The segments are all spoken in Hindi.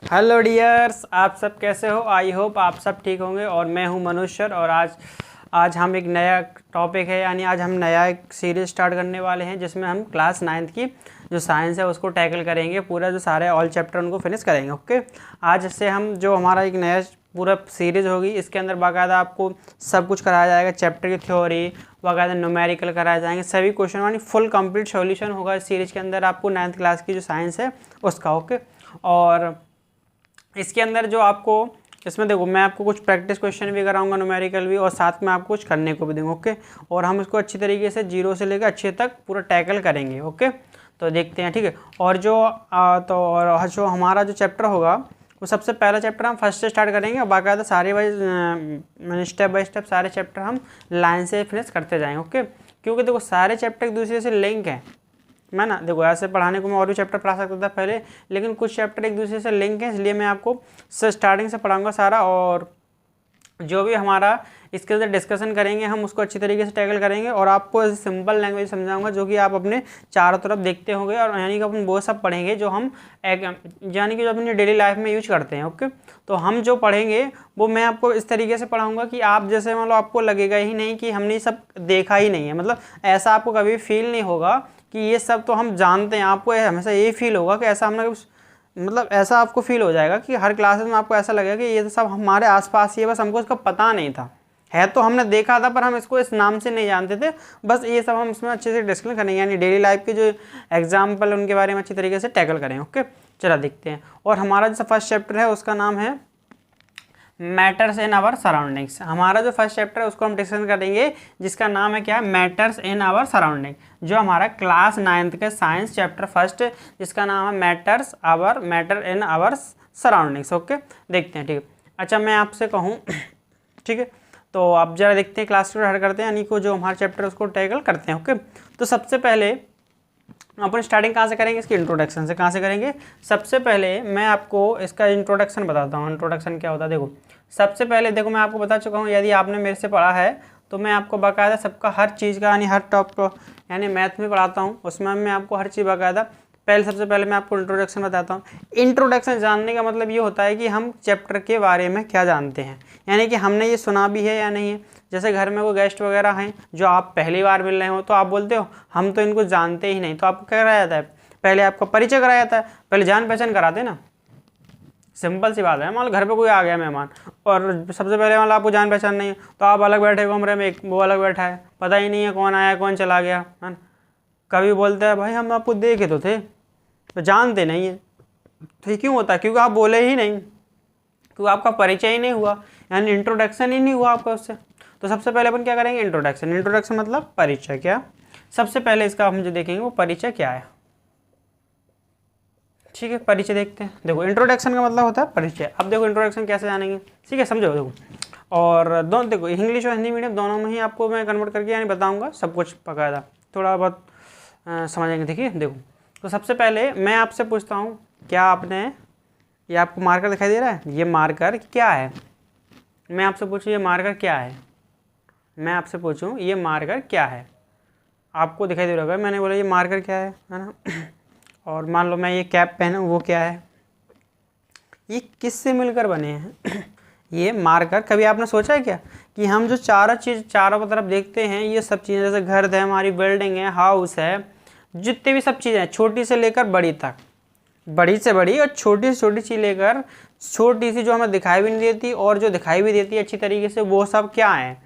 हेलो डियर्स, आप सब कैसे हो। आई होप आप सब ठीक होंगे। और मैं हूं मनुष्य और आज हम एक नया टॉपिक है, यानी आज हम नया एक सीरीज स्टार्ट करने वाले हैं जिसमें हम क्लास 9th की जो साइंस है उसको टैकल करेंगे। पूरा जो सारे ऑल चैप्टर उनको फिनिश करेंगे। ओके, आज से हम जो हमारा एक नया पूरा सीरीज़ होगी, इसके अंदर बाकायदा आपको सब कुछ कराया जाएगा। चैप्टर की थ्योरी बाकायदा न्यूमेरिकल कराए जाएंगे, सभी क्वेश्चन यानी फुल कंप्लीट सॉल्यूशन होगा इस सीरीज़ के अंदर आपको 9th क्लास की जो साइंस है उसका। ओके, और इसके अंदर जो आपको इसमें देखो, मैं आपको कुछ प्रैक्टिस क्वेश्चन भी कराऊंगा, न्यूमेरिकल भी, और साथ में आपको कुछ करने को भी दूंगा। ओके, और हम इसको अच्छी तरीके से जीरो से लेकर अच्छे तक पूरा टैकल करेंगे। ओके, तो देखते हैं, ठीक है। और जो हमारा जो चैप्टर होगा वो सबसे पहला चैप्टर हम फर्स्ट से स्टार्ट करेंगे और बाकायदा सारे वाइज स्टेप बाय स्टेप सारे चैप्टर हम लाइन से फिनिश करते जाएंगे। ओके, क्योंकि देखो सारे चैप्टर एक दूसरे से लिंक हैं। मैं ना देखो, ऐसे पढ़ाने को मैं और भी चैप्टर पढ़ा सकता था पहले, लेकिन कुछ चैप्टर एक दूसरे से लिंक है, इसलिए मैं आपको स्टार्टिंग से पढ़ाऊंगा सारा। और जो भी हमारा इसके अंदर डिस्कशन करेंगे हम उसको अच्छी तरीके से टैकल करेंगे और आपको ऐसे सिंपल लैंग्वेज समझाऊंगा जो कि आप अपने चारों तरफ देखते होंगे। और यानी कि अपन वो सब पढ़ेंगे जो हम यानी कि जो अपनी डेली लाइफ में यूज करते हैं। ओके, तो हम जो पढ़ेंगे वो मैं आपको इस तरीके से पढ़ाऊंगा कि आप जैसे मतलब आपको लगेगा ही नहीं कि हमने सब देखा ही नहीं है, मतलब ऐसा आपको कभी फील नहीं होगा कि ये सब तो हम जानते हैं। आपको हमेशा ये फील होगा कि ऐसा हमने मतलब ऐसा आपको फील हो जाएगा कि हर क्लासेस में आपको ऐसा लगेगा कि ये सब हमारे आसपास ही है, बस हमको इसका पता नहीं था। है तो हमने देखा था पर हम इसको इस नाम से नहीं जानते थे। बस ये सब हम इसमें अच्छे से डिस्कस करेंगे, यानी डेली लाइफ के जो एग्जाम्पल उनके बारे में अच्छी तरीके से टैकल करेंगे। ओके, चला देखते हैं। और हमारा जो फर्स्ट चैप्टर है उसका नाम है मैटर्स इन आवर सराउंडिंग्स। हमारा जो फर्स्ट चैप्टर है उसको हम डिस्कस करेंगे जिसका नाम है क्या, मैटर्स इन आवर सराउंडिंग। जो हमारा क्लास 9th के साइंस चैप्टर फर्स्ट जिसका नाम है matter in our surroundings. Okay, देखते हैं, ठीक है। अच्छा, मैं आपसे कहूँ ठीक है, तो आप जरा देखते हैं, क्लास को हट करते हैं, यानी कि जो हमारा चैप्टर उसको टैकल करते हैं। ओके, तो सबसे पहले अपन स्टार्टिंग कहाँ से करेंगे, इसकी इंट्रोडक्शन से। कहाँ से करेंगे, सबसे पहले मैं आपको इसका इंट्रोडक्शन बताता हूँ। इंट्रोडक्शन क्या होता है, देखो सबसे पहले देखो मैं आपको बता चुका हूँ, यदि आपने मेरे से पढ़ा है तो मैं आपको बाकायदा सबका हर चीज़ का यानी हर टॉप यानी मैथ में पढ़ाता हूँ, उसमें मैं आपको हर चीज़ बाकायदा सबसे पहले मैं आपको इंट्रोडक्शन बताता हूँ। इंट्रोडक्शन जानने का मतलब ये होता है कि हम चैप्टर के बारे में क्या जानते हैं, यानी कि हमने ये सुना भी है या नहीं है। जैसे घर में कोई गेस्ट वगैरह हैं जो आप पहली बार मिल रहे हो तो आप बोलते हो हम तो इनको जानते ही नहीं, तो आपको क्या कराया जाता है, पहले आपको परिचय कराया जाता है, पहले जान पहचान कराते ना। सिंपल सी बात है, मान लो घर पे कोई आ गया मेहमान और सबसे पहले मान लो आपको जान पहचान नहीं है, तो आप अलग बैठे कमरे में, एक वो अलग बैठा है, पता ही नहीं है कौन आया कौन चला गया, है ना। कभी बोलते हैं भाई हम आपको देखे तो थे, तो जानते नहीं है। तो ये क्यों होता है, क्योंकि आप बोले ही नहीं, क्योंकि आपका परिचय ही नहीं हुआ, यानी इंट्रोडक्शन ही नहीं हुआ आपका उससे। तो सबसे पहले अपन क्या करेंगे, इंट्रोडक्शन। इंट्रोडक्शन मतलब परिचय। क्या, सबसे पहले इसका हम जो देखेंगे वो परिचय क्या है। ठीक है, परिचय देखते हैं। देखो इंट्रोडक्शन का मतलब होता है परिचय। अब देखो इंट्रोडक्शन कैसे जानेंगे, ठीक है, समझो। देखो और दोनों देखो, इंग्लिश और हिंदी मीडियम दोनों में ही आपको मैं कन्वर्ट करके यानी बताऊंगा सब कुछ बकायदा, थोड़ा बहुत समझेंगे। देखिए देखो, तो सबसे पहले मैं आपसे पूछता हूँ, क्या आपने, ये आपको मार्कर दिखाई दे रहा है, ये मार्कर क्या है। मैं आपसे पूछूँ ये मार्कर क्या है, मैं आपसे पूछूँ ये मार्कर क्या है, आपको दिखाई दे रहा होगा। मैंने बोला ये मार्कर क्या है ना। और मान लो मैं ये कैप पहनूँ, वो क्या है, ये किससे मिलकर बने हैं। ये मार्कर, कभी आपने सोचा है क्या कि हम जो चारों तरफ देखते हैं, ये सब चीज़ें जैसे घर है, हमारी बिल्डिंग है, हाउस है, जितने भी सब चीज़ें हैं छोटी से लेकर बड़ी तक, बड़ी से बड़ी और छोटी से छोटी चीज़ लेकर छोटी सी जो हमें दिखाई भी नहीं देती और जो दिखाई भी देती है अच्छी तरीके से, वो सब क्या है,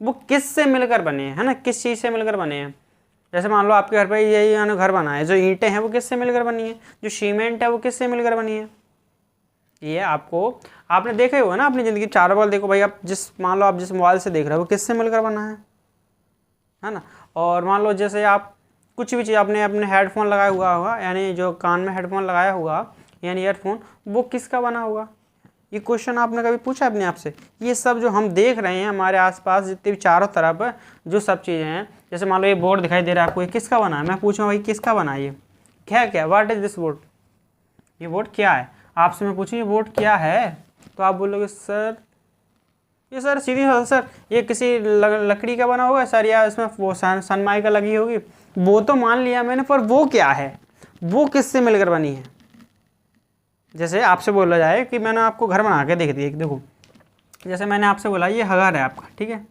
वो किससे मिलकर बने हैं, है ना, किस चीज़ से मिलकर बने हैं। जैसे मान लो आपके घर पर यही घर बना है, जो ईंटें हैं वो किससे मिलकर बनी है, जो सीमेंट है वो किससे मिलकर बनी है। ये आपने देखा ही होगा ना अपनी ज़िंदगी, चारों बार देखो भाई, आप मान लो आप जिस मोबाइल से देख रहे हो वो किससे मिलकर बना है ना। और मान लो जैसे आप कुछ भी चीज़ आपने अपने हेडफोन लगाया हुआ होगा, यानी जो कान में हेडफोन लगाया हुआ यानी ईयरफोन, वो किसका बना होगा। ये क्वेश्चन आपने कभी पूछा अपने आप से। ये सब जो हम देख रहे हैं हमारे आसपास जितने भी चारों तरफ जो सब चीज़ें हैं, जैसे मान लो ये बोर्ड दिखाई दे रहा है आपको, ये किसका बना है। मैं पूछूँ भाई किसका बना है, ये क्या व्हाट इज़ दिस बोर्ड, ये बोर्ड क्या है। आपसे मैं पूछूँ ये बोर्ड क्या है, तो आप बोलोगे सर ये सर सीधी सर ये किसी लकड़ी का बना होगा सर, या इसमें वो सनमाइका लगी होगी, वो तो मान लिया मैंने, पर वो क्या है, वो किससे मिलकर बनी है। जैसे आपसे बोला जाए कि मैंने आपको घर बना के देख दिया, देखो जैसे मैंने आपसे बोला ये घर है आपका, ठीक है,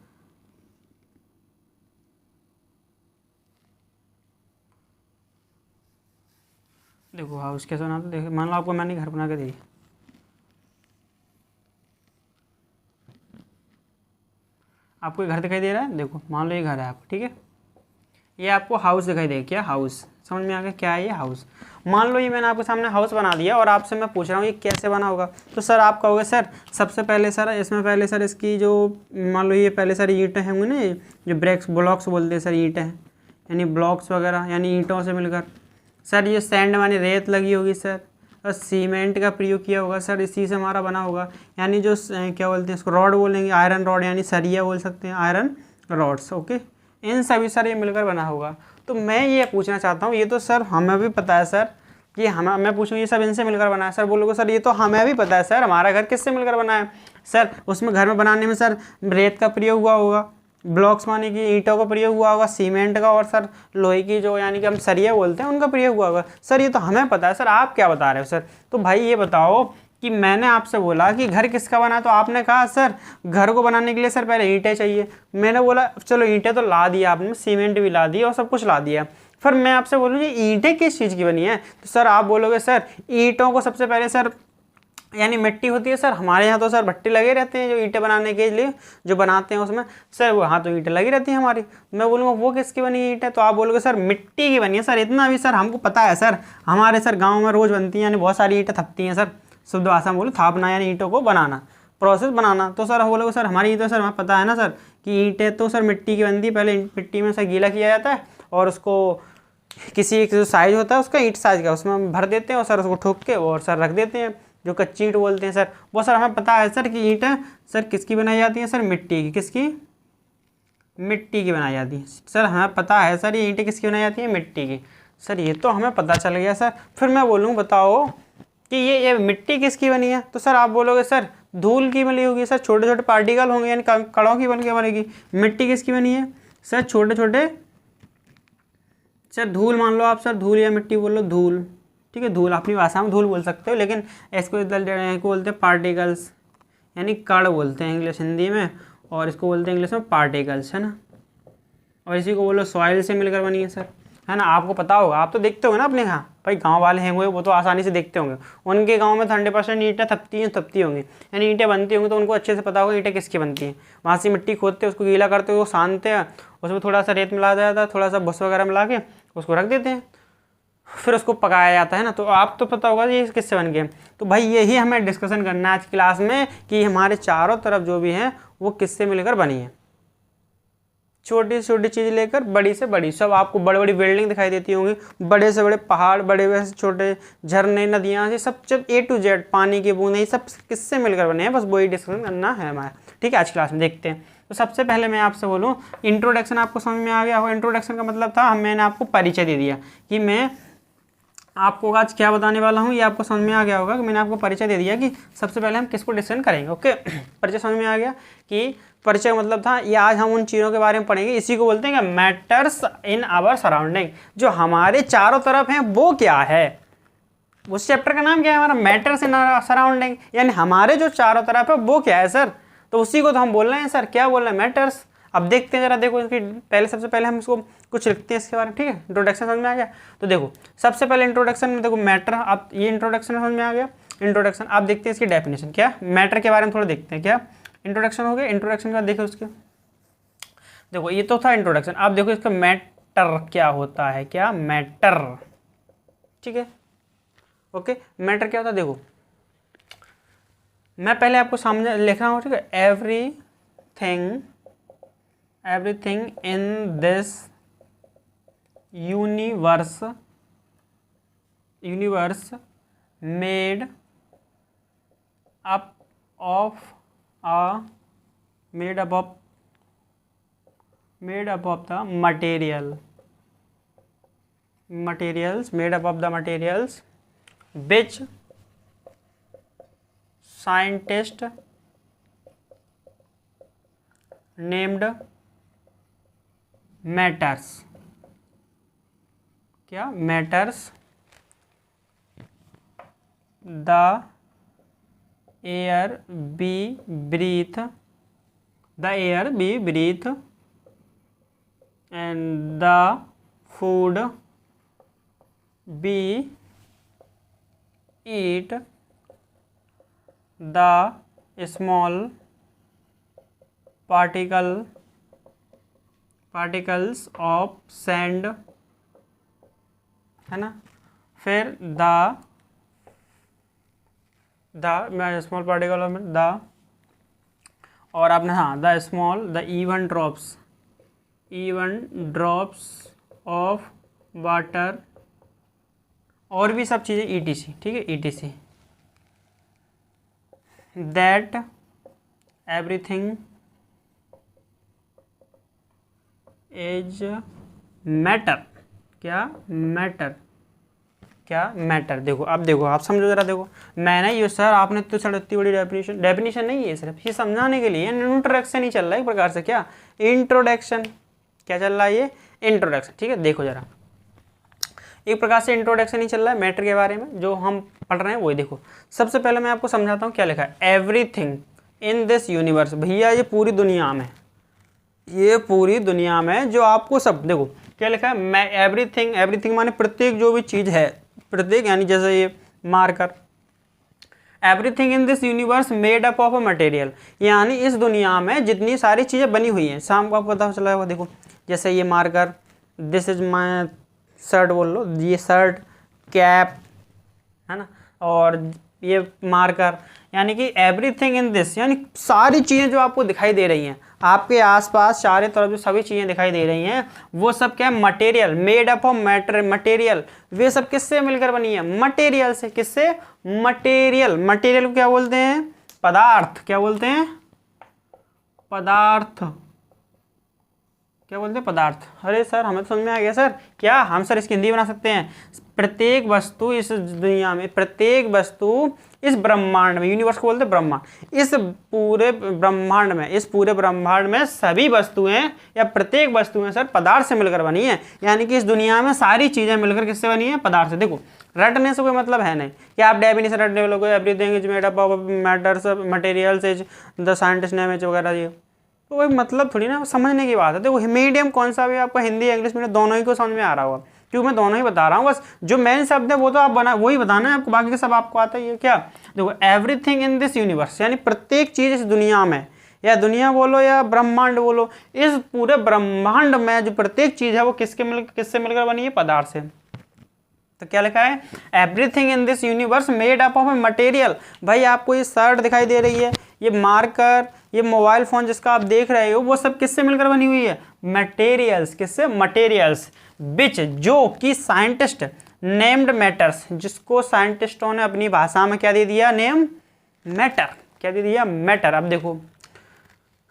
देखो हाउस कैसे बनाते, देखो मान लो आपको मैंने घर बना के दी, आपको घर दिखाई दे रहा है, देखो मान लो ये घर है आपका, ठीक है, ये आपको हाउस दिखाई दे, क्या हाउस, समझ में आ गया क्या है ये हाउस। मान लो ये मैंने आपके सामने हाउस बना दिया और आपसे मैं पूछ रहा हूँ ये कैसे बना होगा, तो सर आप कहोगे सर सबसे पहले सर इसमें पहले सर इसकी जो, मान लो ये पहले सर ईंटें होंगी ना, ये जो ब्रेक्स ब्लॉक्स बोलते हैं सर, ईंटें हैं यानी ब्लॉक्स वगैरह यानी ईंटों से मिलकर, सर ये सैंड मानी रेत लगी होगी सर, और सीमेंट का प्रयोग किया होगा सर, इसी से हमारा बना होगा, यानी जो क्या बोलते हैं इसको रॉड बोलेंगे, आयरन रॉड यानी सरिया बोल सकते हैं, आयरन रॉड्स, ओके, इन सभी सर ये मिलकर बना होगा। तो मैं ये पूछना चाहता हूँ, ये तो सर हमें भी पता है सर, ये हमें, मैं पूछूँ ये सब इनसे मिलकर बना है, सर बोलोगे सर ये तो हमें भी पता है सर, हमारा घर किससे मिलकर बना है सर, उसमें घर में बनाने में सर रेत का प्रयोग हुआ होगा, ब्लॉक्स माने कि ईंटों का प्रयोग हुआ होगा, सीमेंट का, और सर लोहे की जो यानी कि हम सरिया बोलते हैं उनका प्रयोग हुआ होगा, सर ये तो हमें पता है सर, आप क्या बता रहे हो सर। तो भाई ये बताओ कि मैंने आपसे बोला कि घर किसका बना, तो आपने कहा सर घर को बनाने के लिए सर पहले ईंटें चाहिए, मैंने बोला चलो ईंटें तो ला दिया आपने, सीमेंट भी ला दिया और सब कुछ ला दिया, फिर मैं आपसे बोलूँ ये ईंटें किस चीज़ की बनी है, तो सर आप बोलोगे सर ईंटों को सबसे पहले सर यानी मिट्टी होती है सर, हमारे यहाँ तो सर भट्टे लगे रहते हैं जो ईंटें बनाने के लिए जो बनाते हैं उसमें, सर वो हाँ तो ईंटें लगी रहती हैं हमारी, मैं बोलूँगा वो किसकी बनी है ईंटें, तो आप बोलोगे सर मिट्टी की बनी है सर, इतना भी सर हमको पता है सर, हमारे सर गाँव में रोज़ बनती हैं, यानी बहुत सारी ईंटें थपती हैं सर, शुद्ध भाषा में बोलो थापना यानी ईंटों को बनाना, प्रोसेस बनाना, तो सर बोलोगे सर हमारी तो सर हमें पता है ना सर कि ईंटें तो सर मिट्टी की बनती है, पहले मिट्टी में सर गीला किया जाता है और उसको किसी एक जो साइज होता है उसका ईंट साइज का उसमें हम भर देते हैं और सर उसको ठोक के और सर रख देते हैं, जो कच्ची ईंट बोलते हैं सर, वो सर हमें पता है सर कि ईंटें सर किसकी बनाई जाती हैं सर, मिट्टी की, किसकी, मिट्टी की बनाई जाती है सर, हमें पता है सर ये ईंटें किसकी बनाई जाती है, मिट्टी की, सर ये तो हमें पता चल गया सर। फिर मैं बोलूँ बताओ कि ये मिट्टी किसकी बनी है, तो सर आप बोलोगे सर धूल की बनी होगी सर, छोटे छोटे पार्टिकल होंगे यानी कणों की बन के बनेगी, मिट्टी किसकी बनी है सर, छोटे छोटे, सर धूल मान लो आप सर, धूल या मिट्टी बोल लो, धूल, ठीक है, धूल अपनी भाषा में धूल बोल सकते हो, लेकिन इसको बोलते हैं पार्टिकल्स यानी कण बोलते हैं इंग्लिश हिंदी में, और इसको बोलते हैं इंग्लिश में पार्टिकल्स, है ना, और इसी को बोलो सॉइल से मिलकर बनी है सर, है ना, आपको पता होगा, आप तो देखते होंगे ना अपने यहाँ, भाई गांव वाले हैं वो तो आसानी से देखते होंगे, उनके गांव में 100% ईंटें थपती होंगी, यानी ईंटें बनती होंगी, तो उनको अच्छे से पता होगा ईंटें किसकी बनती हैं, वहाँ से मिट्टी खोदते हैं, उसको गीला करते हैं, वो सानते हैं, उसमें थोड़ा सा रेत मिला जाता है, थोड़ा सा भुस वगैरह मिला के उसको रख देते हैं, फिर उसको पकाया जाता है ना, तो आप तो पता होगा ये किससे बन गए। तो भाई यही हमें डिस्कशन करना है आज क्लास में कि हमारे चारों तरफ जो भी हैं वो किससे मिलकर बनी है, छोटी से छोटी चीज़ लेकर बड़ी से बड़ी, सब आपको बड़ी बड़ी बिल्डिंग दिखाई देती होंगी, बड़े से बड़े पहाड़, बड़े से छोटे झरने, नदियाँ, ये सब जब A to Z पानी की बूंदें, ये सब किससे मिलकर बने हैं, बस वही डिस्कशन करना है हमारा, ठीक है, आज क्लास में देखते हैं। तो सबसे पहले मैं आपसे बोलूँ इंट्रोडक्शन आपको समझ में आ गया होगा, इंट्रोडक्शन का मतलब था मैंने आपको परिचय दे दिया कि मैं आपको आज क्या बताने वाला हूँ, ये आपको समझ में आ गया होगा कि मैंने आपको परिचय दे दिया कि सबसे पहले हम किसको डिस्कशन करेंगे, ओके। परिचय समझ में आ गया कि परिचय का मतलब था ये, आज हम उन चीज़ों के बारे में पढ़ेंगे, इसी को बोलते हैं कि मैटर्स इन आवर सराउंडिंग, जो हमारे चारों तरफ हैं वो क्या है, उस चैप्टर का नाम क्या है हमारा, मैटर्स इन आवर सराउंडिंग, यानी हमारे जो चारों तरफ है वो क्या है सर, तो उसी को तो हम बोल रहे हैं सर, क्या बोल रहे हैं, मैटर्स। अब देखते हैं जरा, देखो इसकी पहले सबसे पहले हम इसको कुछ लिखते हैं इसके बारे में, ठीक है, इंट्रोडक्शन समझ में आ गया। तो देखो सबसे पहले इंट्रोडक्शन में देखो मैटर, अब ये इंट्रोडक्शन समझ में आ गया, इंट्रोडक्शन आप देखते हैं इसकी डेफिनेशन, क्या मैटर के बारे में थोड़ा देखते हैं, क्या इंट्रोडक्शन हो गया, इंट्रोडक्शन के बाद देखो उसके, देखो ये तो था इंट्रोडक्शन, आप देखो इसका मैटर क्या होता है, क्या मैटर, ठीक है, ओके, मैटर क्या होता है, देखो मैं पहले आपको सामने लिख रहा हूँ, ठीक है, everything in this universe made up of the materials which scientists named matters, क्या matters, the air we breathe, the air we breathe and the food we eat, the small particles of sand, है ना। फिर the small particle of the, और आपने हाँ the even drops of water, और भी सब चीज़ें ETC, ठीक है, ETC, that everything is matter, क्या मैटर। देखो अब देखो आप समझो जरा, देखो मैंने ये सर आपने तो सर इतनी बड़ी डेफिनेशन नहीं है, सिर्फ ये समझाने के लिए इंट्रोडक्शन ही चल रहा है एक प्रकार से, क्या इंट्रोडक्शन, क्या चल रहा है ये इंट्रोडक्शन, ठीक है। देखो जरा एक प्रकार से इंट्रोडक्शन ही चल रहा है मैटर के बारे में, जो हम पढ़ रहे हैं वही। देखो सबसे पहले मैं आपको समझाता हूँ क्या लिखा है, एवरीथिंग इन दिस यूनिवर्स, भैया ये पूरी दुनिया में, जो आपको सब देखो क्या लिखा है, मैं एवरीथिंग माने प्रत्येक जो भी चीज़ है, प्रत्येक यानी जैसे ये marker, everything in this universe made up of a material, यानी इस दुनिया में जितनी सारी चीज़ें बनी हुई हैं, शाम को आपको पता चला होगा। देखो जैसे ये marker, this is my shirt बोल लो, ये शर्ट, कैप, है ना, और ये मार्कर, यानी कि एवरीथिंग इन दिस, यानी सारी चीज़ें जो आपको दिखाई दे रही हैं, आपके आसपास चारों तरफ जो सभी चीज़ें दिखाई दे रही हैं, वो सब क्या है, material, made up of material, वे सब किससे मिलकर बनी है, मटेरियल से। किससे, मटेरियल को क्या बोलते हैं, पदार्थ, क्या बोलते हैं, पदार्थ, क्या बोलते हैं, पदार्थ। अरे सर हमें तो समझ में आ गया सर, क्या हम सर इसकी हिंदी बना सकते हैं, प्रत्येक वस्तु इस दुनिया में, प्रत्येक वस्तु इस ब्रह्मांड में, यूनिवर्स को बोलते हैं ब्रह्मांड, इस पूरे ब्रह्मांड में सभी वस्तुएं या प्रत्येक वस्तुएं सर पदार्थ से मिलकर बनी है, यानी कि इस दुनिया में सारी चीजें मिलकर किससे बनी है, पदार्थ से। देखो रटने से कोई मतलब है नहीं कि आप डेफिनेशन रटने वालों को, everything is made up of matters, materials is the scientist name is वगैरह, ये तो कोई मतलब थोड़ी ना, समझने की बात है। देखो मीडियम कौन सा भी आपको हिंदी इंग्लिश मीडियम दोनों ही को समझ में आ रहा होगा, क्योंकि मैं दोनों ही बता रहा हूँ, बस जो मेन शब्द है वो तो आप वही बताना है आपको, बाकी का सब आपको आता ही है। क्या, देखो एवरीथिंग इन दिस यूनिवर्स, यानी प्रत्येक चीज इस दुनिया में, या दुनिया बोलो या ब्रह्मांड बोलो, इस पूरे ब्रह्मांड में जो प्रत्येक चीज है वो किससे मिलकर बनी है, पदार्थ से। तो क्या लिखा है, everything in this universe made up of material. भाई आपको ये शर्ट दिखाई दे रही है, ये मार्कर, ये मोबाइल फोन जिसका आप देख रहे हो, वो सब किससे मिलकर बनी हुई है, मटेरियल्स। किससे, मटेरियल्स, विच, जो कि साइंटिस्ट नेम्ड मैटर्स, जिसको साइंटिस्टों ने अपनी भाषा में क्या दे दिया, नेम, मैटर, क्या दे दिया, मैटर। अब देखो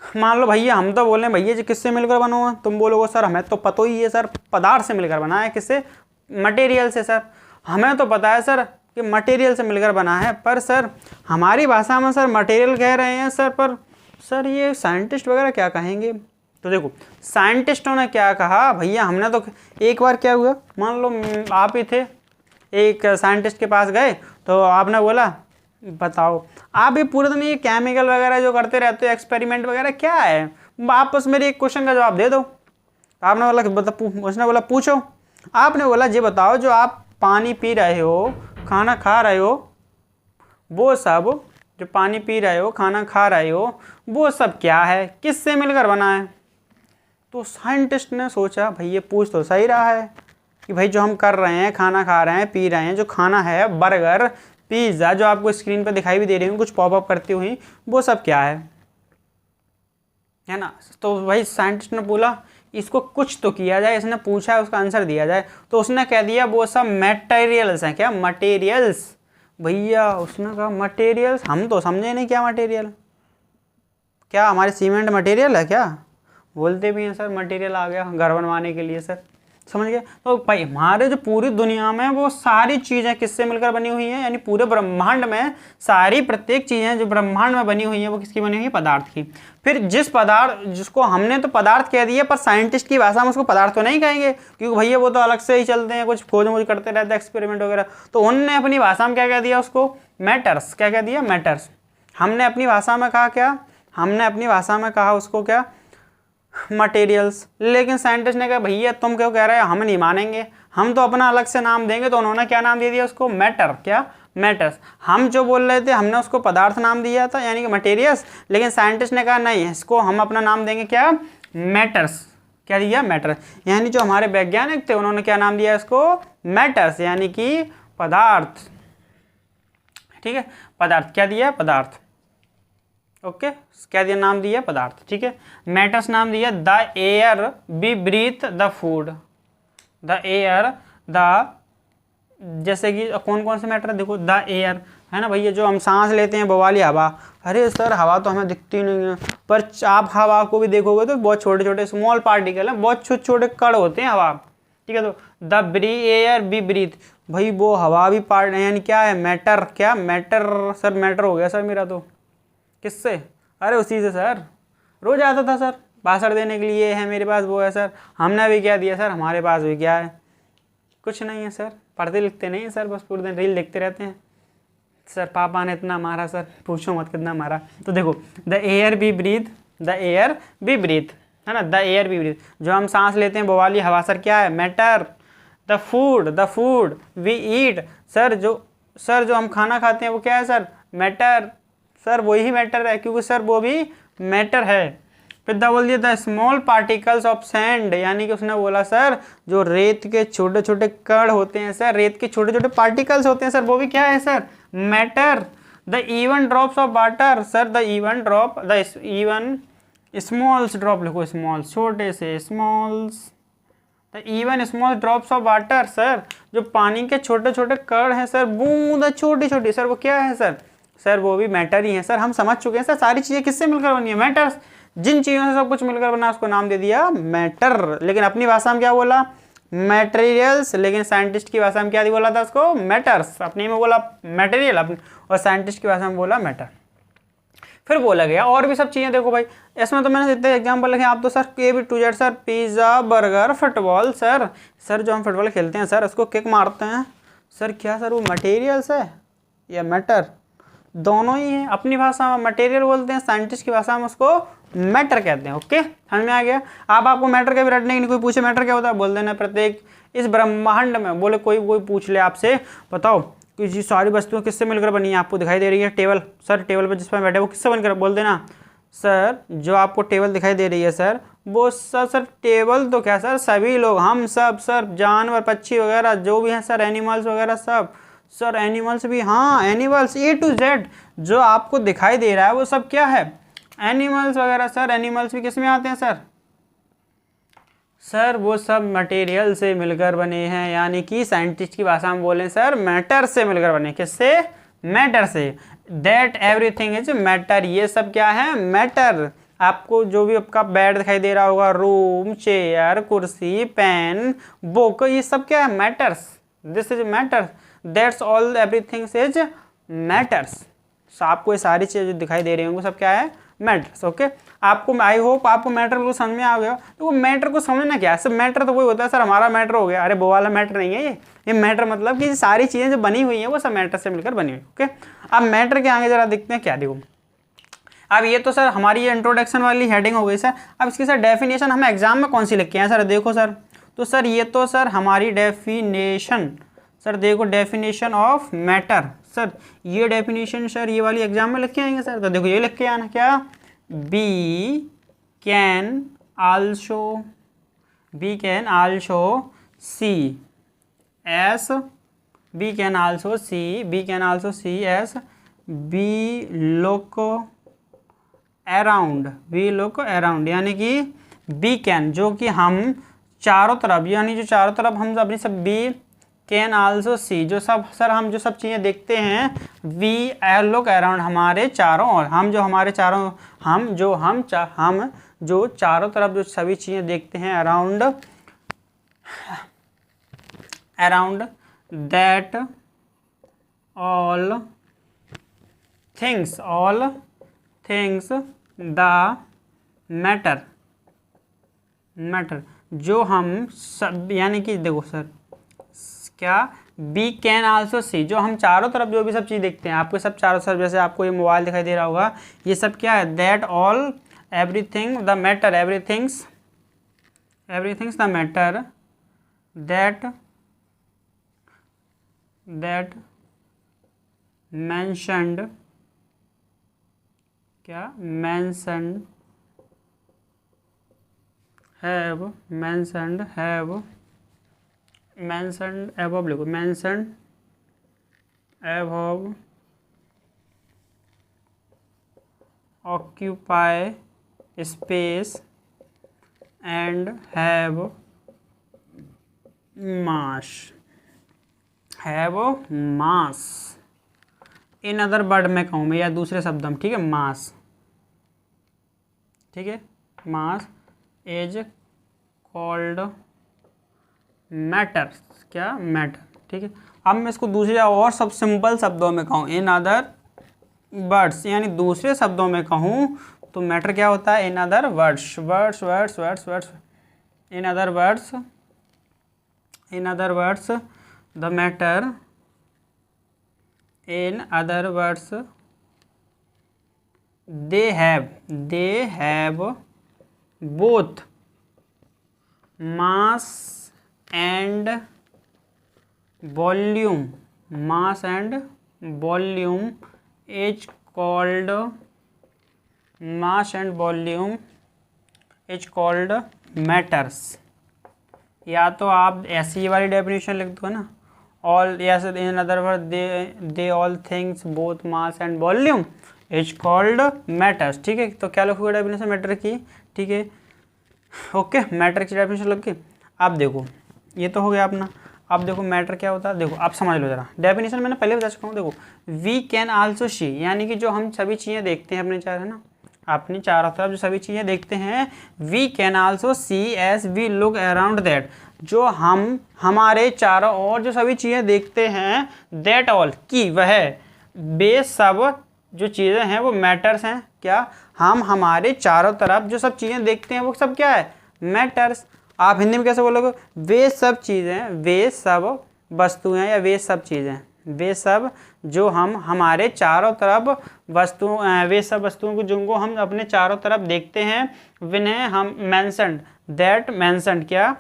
मान लो भैया हम तो बोले भैया जी किससे मिलकर बना हुआ, तुम बोलोगे सर हमें तो पता ही है सर, पदार्थ से मिलकर बना है। किससे, मटेरियल से। सर हमें तो पता है सर कि मटेरियल से मिलकर बना है, पर सर हमारी भाषा में सर मटेरियल कह रहे हैं सर, पर सर ये साइंटिस्ट वगैरह क्या कहेंगे। तो देखो साइंटिस्टों ने क्या कहा, भैया हमने तो एक बार क्या हुआ, मान लो आप ही थे, एक साइंटिस्ट के पास गए, तो आपने बोला बताओ आप ये पूरे दिन ये केमिकल वगैरह जो करते रहते हो, एक्सपेरिमेंट वगैरह क्या है, आप बस मेरे एक क्वेश्चन का जवाब दे दो। आपने बोला उसने बोला पूछो। आपने बोला ये बताओ जो आप पानी पी रहे हो, खाना खा रहे हो, वो सब जो पानी पी रहे हो, खाना खा रहे हो, वो सब क्या है, किससे मिलकर बना है। तो साइंटिस्ट ने सोचा भाई ये पूछ तो सही रहा है कि भाई जो हम कर रहे हैं, खाना खा रहे हैं, पी रहे हैं, जो खाना है बर्गर पिज़्ज़ा जो आपको स्क्रीन पर दिखाई भी दे रही हूँ कुछ पॉपअप करती हुई, वो सब क्या है ना। तो भाई साइंटिस्ट ने बोला इसको कुछ तो किया जाए, इसने पूछा उसका आंसर दिया जाए, तो उसने कह दिया वो सब मटेरियल्स हैं। क्या, मटेरियल्स। भैया उसने कहा मटेरियल्स, हम तो समझे नहीं क्या मटेरियल, क्या हमारे सीमेंट मटेरियल है क्या, बोलते भी हैं सर मटेरियल आ गया घर बनवाने के लिए सर, समझ गए। तो भाई हमारे जो पूरी दुनिया में वो सारी चीज़ें किससे मिलकर बनी हुई हैं, यानी पूरे ब्रह्मांड में सारी प्रत्येक चीज़ें जो ब्रह्मांड में बनी हुई हैं वो किसकी बनी हुई है, पदार्थ की। फिर जिस पदार्थ जिसको हमने तो पदार्थ कह दिया, पर साइंटिस्ट की भाषा में उसको पदार्थ तो नहीं कहेंगे, क्योंकि भैया वो तो अलग से ही चलते हैं, कुछ खोज मोज करते रहते हैं, एक्सपेरिमेंट वगैरह। तो उनने अपनी भाषा में क्या कह दिया उसको, मैटर्स। क्या कह दिया, मैटर्स। हमने अपनी भाषा में कहा क्या, हमने अपनी भाषा में कहा उसको क्या, मटेरियल्स। लेकिन साइंटिस्ट ने कहा भैया तुम क्यों कह रहे हो, हम नहीं मानेंगे, हम तो अपना अलग से नाम देंगे। तो उन्होंने क्या नाम दे दिया उसको, मैटर। क्या, मैटर्स। हम जो बोल रहे थे हमने उसको पदार्थ नाम दिया था, यानी कि मटेरियल्स। लेकिन साइंटिस्ट ने कहा नहीं, इसको हम अपना नाम देंगे क्या, मैटर्स। क्या दिया, मैटर। यानी जो हमारे वैज्ञानिक थे उन्होंने क्या नाम दिया इसको, मैटर्स, यानी कि पदार्थ। ठीक है, पदार्थ। क्या दिया, पदार्थ। ओके, क्या दिया, नाम दिया पदार्थ। ठीक है, मैटर्स नाम दिया। The air we breathe the food, the air, the, जैसे कि कौन कौन से मैटर है, देखो द एयर है ना भैया, जो हम सांस लेते हैं वो वाली हवा। अरे सर हवा तो हमें दिखती नहीं है, पर आप हवा को भी देखोगे तो बहुत छोटे छोटे स्मॉल पार्टिकल हैं, बहुत छोटे छोटे कण होते हैं हवा। ठीक है, तो द ब्री एयर बी ब्रीथ, भाई वो हवा भी पार्ट यानी क्या है, मैटर। क्या, मैटर। सर मैटर हो गया सर मेरा तो, किससे, अरे उसी से सर, रोज आता था सर भाषण देने के लिए, है मेरे पास वो है सर। हमने भी क्या दिया सर, हमारे पास भी क्या है, कुछ नहीं है सर, पढ़ते लिखते नहीं है सर, बस पूरे दिन रील देखते रहते हैं सर। पापा ने इतना मारा सर, पूछो मत कितना मारा। तो देखो the air we breathe, the air we breathe, है ना, द एयर बी ब्रीथ, जो हम सांस लेते हैं वो वाली हवा सर क्या है, matter. The food we eat, sir जो हम खाना खाते हैं वो क्या है सर, मैटर। सर वही मैटर है, क्योंकि सर वो भी मैटर है। फिर द बोल दिया the small particles of sand, यानी कि उसने बोला सर जो रेत के छोटे छोटे कण होते हैं सर, रेत के छोटे छोटे पार्टिकल्स होते हैं सर, वो भी क्या है sir, matter. The even drops of water, sir the even drop, the even smalls drop, लिखो स्मॉल, छोटे से smalls, the even small drops of water, sir जो पानी के छोटे छोटे कण हैं सर, बूंद छोटी छोटी, सर वो क्या है सर, सर वो भी मैटर ही है। सर हम समझ चुके हैं सर, सारी चीज़ें किससे मिलकर बनी है, मैटर्स। जिन चीज़ों से सब कुछ मिलकर बना उसको नाम दे दिया मैटर। लेकिन अपनी भाषा में क्या बोला, मैटेरियल्स। लेकिन साइंटिस्ट की भाषा में क्या बोला था उसको, मैटर्स। अपनी में बोला मैटेरियल, और साइंटिस्ट की भाषा में बोला मैटर। फिर बोला गया और भी सब चीज़ें, देखो भाई इसमें तो मैंने इतने एग्जाम्पल लिखे, आप तो sir A sir pizza, burger, football. Sir जो हम फुटबॉल खेलते हैं सर उसको किक मारते हैं सर, क्या सर वो मटेरियल्स है या मैटर, दोनों ही है। अपनी भाषा में मटेरियल बोलते हैं, साइंटिस्ट की भाषा में उसको मैटर कहते हैं। ओके, समझ में आ गया। अब आपको मैटर का भी रटने की नहीं, कोई पूछे मैटर क्या होता है, बोल देना प्रत्येक इस ब्रह्मांड में, बोले कोई पूछ ले आपसे, बताओ कि ये सारी वस्तुएं किससे मिलकर बनी है, आपको दिखाई दे रही है टेबल, सर टेबल पर जिस पर बैठे वो किससे बनकर, बोल देना सर जो आपको टेबल दिखाई दे रही है सर वो सर टेबल तो क्या सर, सभी लोग, हम सब सर, जानवर पक्षी वगैरह जो भी हैं सर, एनिमल्स वगैरह सब, सर एनिमल्स भी, हाँ एनिमल्स A to Z जो आपको दिखाई दे रहा है वो सब क्या है, एनिमल्स वगैरह। सर एनिमल्स भी किस में आते हैं सर वो सब मटेरियल से मिलकर बने हैं, यानी कि साइंटिस्ट की भाषा में बोलें सर मैटर से मिलकर बने। किससे, मैटर से। दैट एवरीथिंग इज मैटर, ये सब क्या है, मैटर। आपको जो भी आपका बेड दिखाई दे रहा होगा, रूम, चेयर, कुर्सी, पेन, बुक, ये सब क्या है, matters. This is matter, that's all, everything is matters. आपको ये सारी चीज़ें जो दिखाई दे रही होंगी सब क्या है, मैटर्स। ओके, आपको आई होप आपको मैटर को समझ में आ गया। तो वो मैटर को समझना क्या है, सब मैटर तो वही होता है सर, हमारा मैटर हो गया, अरे वो वाला मैटर नहीं है ये मैटर मतलब कि सारी चीज़ें जो बनी हुई हैं वो सब मैटर से मिलकर बनी हुई। ओके, अब मैटर के आगे जरा देखते हैं क्या, देखो अब ये तो सर हमारी ये इंट्रोडक्शन वाली हेडिंग हो गई सर। अब इसकी सर डेफिनेशन हम एग्जाम में कौन सी लिख के हैं सर, देखो सर, तो सर ये तो सर हमारी डेफिनेशन, सर देखो डेफिनेशन ऑफ मैटर, सर ये डेफिनेशन सर ये वाली एग्जाम में लिख के आएंगे सर। तो देखो ये लिख के आना क्या, we can also see as, we can also see as, we look around, यानी कि बी कैन जो कि हम चारों तरफ, यानी जो चारों तरफ हम अपनी सब, बी कैन आल्सो सी जो सब सर हम जो सब चीज़ें देखते हैं, वी लुक अराउंड हमारे चारों ओर, हम जो चारों तरफ जो सभी चीज़ें देखते हैं around around that all things the matter जो हम सब, यानी कि देखो सर क्या, वी कैन आल्सो सी, जो हम चारों तरफ जो भी सब चीज़ देखते हैं, आपके सब चारों तरफ, जैसे आपको ये मोबाइल दिखाई दे रहा होगा, ये सब क्या है, that all everything the matter, everything's the matter that mentioned have above लिखो, mentioned above occupy space and have mass in other word में कहूँ मैं, या दूसरे शब्दों में, ठीक है, मास, ठीक है, मास इज कॉल्ड मैटर, क्या, मैटर, ठीक है। अब मैं इसको दूसरे और सब सिंपल शब्दों में कहूँ, इन अदर वर्ड्स, यानी दूसरे शब्दों में कहूँ तो मैटर क्या होता है, in other words, in other words the matter, in other words they have both mass and volume is called matters। या तो आप ऐसी वाली डेफिनेशन लिख दो ना, all, yes, in other word they all things both mass and volume is called matters, ठीक है। तो क्या लिखोगे डेफिनेशन मैटर की, ठीक है, ओके, मैटर की डेफिनेशन लिख के। अब देखो ये तो हो गया अपना, अब देखो मैटर क्या होता है, देखो आप समझ लो जरा, डेफिनेशन मैंने पहले बता चुका हूँ। देखो वी कैन आल्सो सी, यानी कि जो हम सभी चीज़ें देखते हैं अपने चार, है ना, अपनी चारों तरफ जो सभी चीज़ें देखते हैं, we can also see as we look around that, जो हम हमारे चारों ओर जो सभी चीज़ें देखते हैं, दैट ऑल की वह बे सब जो चीज़ें हैं वो मैटर्स हैं, क्या, हम हमारे चारों तरफ जो सब चीज़ें देखते हैं वो सब क्या है, मैटर्स। आप हिंदी में कैसे बोलोगे, वे सब चीज़ें, वे सब वस्तुएं, या वे सब चीज़ें, वे सब जो हम हमारे चारों तरफ वे सब वस्तुओं को जिनको हम अपने चारों तरफ देखते हैं, विन्हें हम मेंशन्ड, दैट मेंशन्ड, क्या,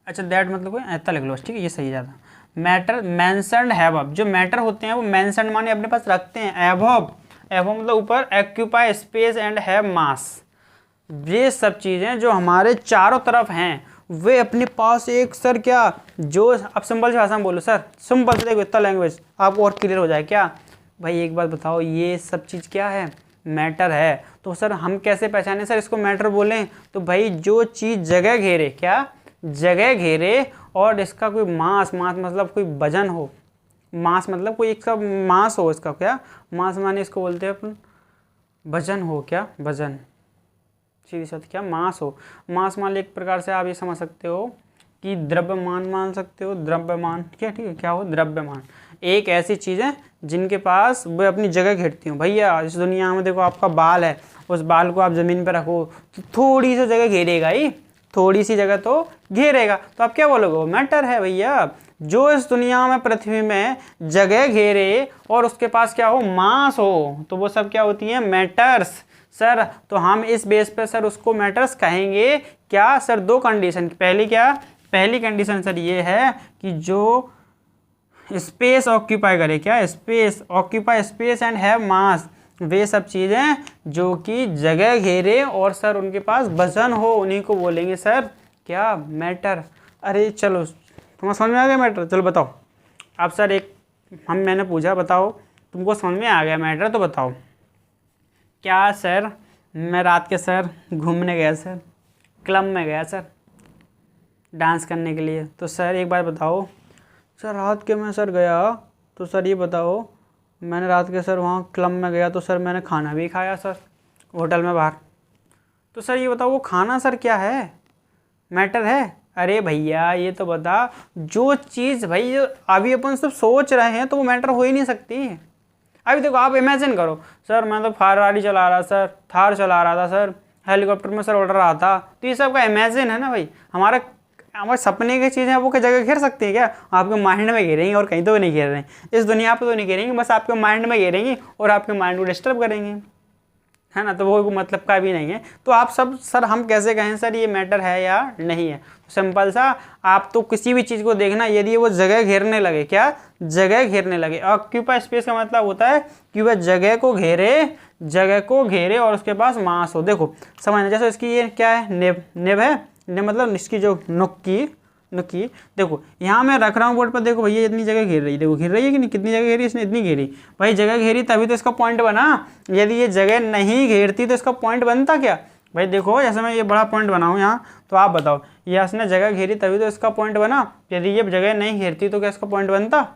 अच्छा दैट मतलब कोई ऐसा लिख लो, ठीक है, ये सही ज़्यादा, मैटर मेंशन्ड हैव, जो मैटर होते हैं वो मेंशन्ड माने अपने पास रखते हैं, एबव मतलब ऊपर, एक्यूपाई स्पेस एंड हैव मास, ये सब चीज़ें जो हमारे चारों तरफ हैं वे अपने पास एक, सर क्या, जो अब सिंपल से भाषा में बोलो सर, सिंपल से देखो इतना लैंग्वेज आपको और क्लियर हो जाए, क्या भाई, एक बात बताओ, ये सब चीज़ क्या है, मैटर है। तो सर हम कैसे पहचाने सर इसको मैटर बोलें, तो भाई जो चीज़ जगह घेरे, क्या, जगह घेरे, और इसका कोई मास मतलब कोई वजन हो, मास मतलब कोई इसका मास हो, इसका क्या, मास माने इसको बोलते हैं अपन वजन हो, क्या, वजन, सीधी साथ क्या, मास हो। मास मान एक प्रकार से आप ये समझ सकते हो कि द्रव्यमान मान सकते हो, द्रव्यमान, क्या, ठीक है, क्या हो, द्रव्यमान, एक ऐसी चीज़ है जिनके पास वे अपनी जगह घेरती हूँ। भैया इस दुनिया में देखो आपका बाल है, उस बाल को आप ज़मीन पर रखो तो थोड़ी सी जगह घेरेगा ही, थोड़ी सी जगह तो घेरेगा, तो आप क्या बोलोगे, वो मैटर है भैया। जो इस दुनिया में पृथ्वी में जगह घेरे और उसके पास क्या हो, मास हो, तो वो सब क्या होती हैं, मैटर्स सर। तो हम इस बेस पे सर उसको मैटर्स कहेंगे, क्या सर, दो कंडीशन, पहली क्या, पहली कंडीशन सर ये है कि जो स्पेस ऑक्यूपाई करे, क्या, space occupy space and have mass, वे सब चीज़ें जो कि जगह घेरे और सर उनके पास वजन हो, उन्हीं को बोलेंगे सर क्या, मैटर। अरे चलो तुम्हें समझ में आ गया मैटर, चलो बताओ आप सर, एक मैंने पूछा, बताओ तुमको समझ में आ गया मैटर, तो बताओ क्या सर, मैं रात के सर घूमने गया सर, क्लब में गया सर डांस करने के लिए, तो सर एक बार बताओ सर, रात के मैं सर गया, तो सर ये बताओ मैंने रात के सर वहाँ क्लब में गया, तो सर मैंने खाना भी खाया सर होटल में बाहर, तो सर ये बताओ वो खाना सर क्या है, मैटर है। अरे भैया ये तो बता, जो चीज़ भाई जो अभी अपन सब सोच रहे हैं तो वो मैटर हो ही नहीं सकती। अभी देखो आप इमेजिन करो, सर मैं तो फारवारी चला रहा सर, थार चला रहा था सर, हेलीकॉप्टर में सर उड़ रहा था, तो ये सब का इमेजिन है ना भाई। हमारे सपने की चीज़ें वो क्या जगह घेर सकती है क्या? आपके माइंड में घेरेंगी और कहीं तो नहीं घेर रहे हैं, इस दुनिया पे तो नहीं घेरेंगी, बस आपके माइंड में घेरेंगी और आपके माइंड को डिस्टर्ब करेंगी, है ना। तो वो मतलब का भी नहीं है। तो आप सब सर हम कैसे कहें सर ये मैटर है या नहीं है? सिंपल सा, आप तो किसी भी चीज़ को देखना, यदि वो जगह घेरने लगे, क्या जगह घेरने लगे, ऑक्यूपाई स्पेस का मतलब होता है कि वह जगह को घेरे और उसके पास मास हो। देखो समझना, जैसे इसकी ये क्या है, नेब है, नेब मतलब इसकी जो नुक्की, देखो यहाँ मैं रख रहा हूँ बोर्ड पर, देखो भैया इतनी जगह घेर रही है, देखो घेर रही है कि नहीं, कितनी जगह घेरी इसने, इतनी घेरी भाई, जगह घेरी तभी तो इसका पॉइंट बना। यदि ये जगह नहीं घेरती तो इसका पॉइंट बनता क्या भाई? देखो जैसे मैं ये बड़ा पॉइंट बनाऊँ यहाँ, तो आप बताओ, ये इसने जगह घेरी तभी तो इसका पॉइंट बना, यदि ये जगह नहीं घेरती तो क्या इसका पॉइंट बनता?